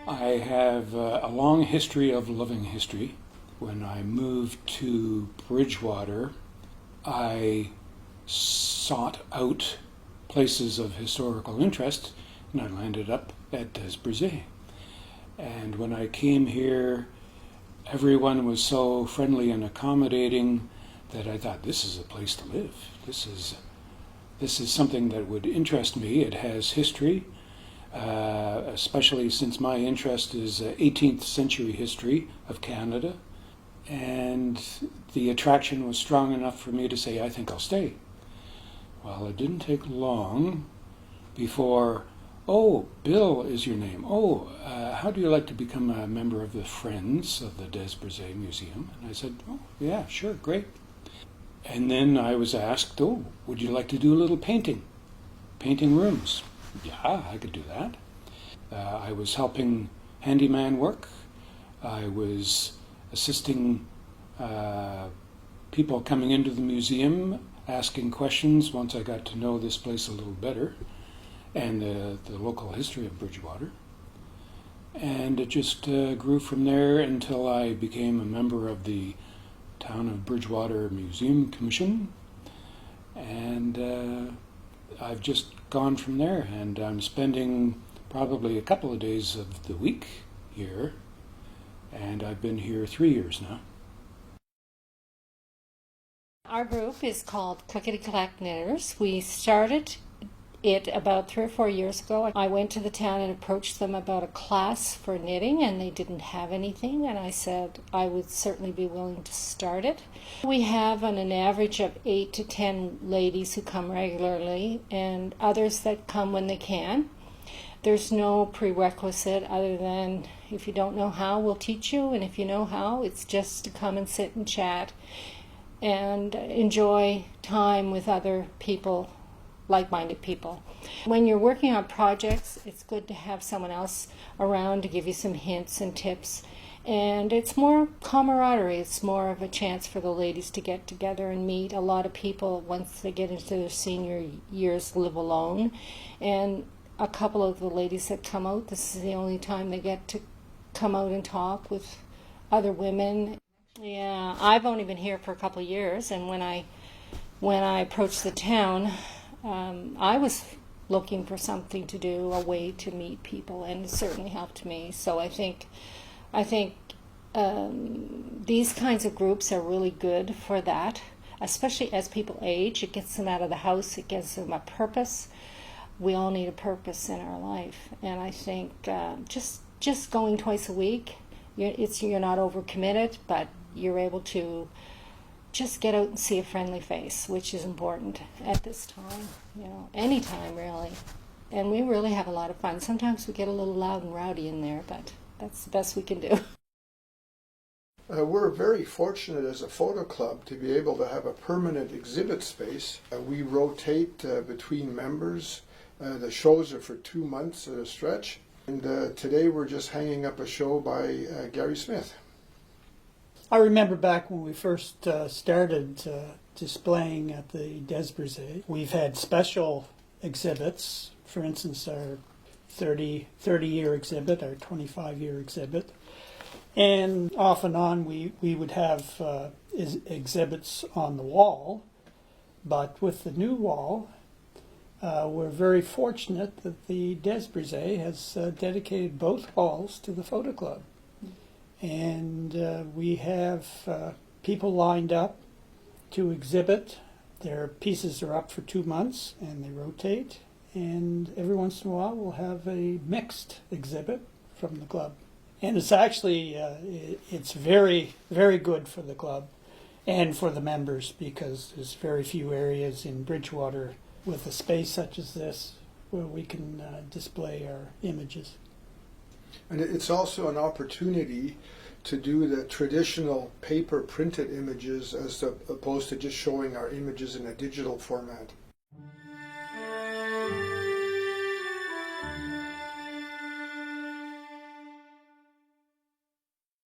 I have a long history of loving history. When I moved to Bridgewater, I sought out places of historical interest, and I landed up at Des Brisets. And when I came here, everyone was so friendly and accommodating that I thought, this is a place to live. This is something that would interest me. It has history, especially since my interest is 18th century history of Canada. And the attraction was strong enough for me to say, I think I'll stay. Well, it didn't take long before, oh, Bill is your name. Oh, how do you like to become a member of the Friends of the Des Brisets Museum? And I said, oh, yeah, sure, great. And then I was asked, oh, would you like to do a little painting rooms? Yeah, I could do that. I was helping handyman work. I was assisting people coming into the museum, asking questions once I got to know this place a little better and the local history of Bridgewater. And it just grew from there until I became a member of the Town of Bridgewater Museum Commission. And I've just gone from there, and I'm spending probably a couple of days of the week here, and I've been here 3 years now. Our group is called Clickety Clack Knitters. We started it about 3 or 4 years ago. I went to the town and approached them about a class for knitting, and they didn't have anything, and I said I would certainly be willing to start it. We have on an average of 8 to 10 ladies who come regularly and others that come when they can. There's no prerequisite other than if you don't know how, we'll teach you, and if you know how, it's just to come and sit and chat and enjoy time with other people, like-minded people. When you're working on projects, it's good to have someone else around to give you some hints and tips. And it's more camaraderie. It's more of a chance for the ladies to get together and meet. A lot of people, once they get into their senior years, live alone. And a couple of the ladies that come out, this is the only time they get to come out and talk with other women. Yeah, I've only been here for a couple of years, and when I approached the town, I was looking for something to do, a way to meet people, and it certainly helped me. So I think these kinds of groups are really good for that, especially as people age. It gets them out of the house. It gives them a purpose. We all need a purpose in our life, and I think just going twice a week, you're not overcommitted, but you're able to just get out and see a friendly face, which is important at this time, any time really. And we really have a lot of fun. Sometimes we get a little loud and rowdy in there, but that's the best we can do. We're very fortunate as a photo club to be able to have a permanent exhibit space. We rotate between members. The shows are for 2 months at a stretch. And today we're just hanging up a show by Gary Smith. I remember back when we first started displaying at the Des Brisets, we've had special exhibits. For instance, our 30-year exhibit, our 25-year exhibit. And off and on we would have exhibits on the wall. But with the new wall, we're very fortunate that the Des Brisets has dedicated both walls to the photo club. And we have people lined up to exhibit. Their pieces are up for 2 months and they rotate. And every once in a while we'll have a mixed exhibit from the club. And it's actually, it's very, very good for the club and for the members, because there's very few areas in Bridgewater with a space such as this where we can display our images. And it's also an opportunity to do the traditional paper printed images as opposed to just showing our images in a digital format.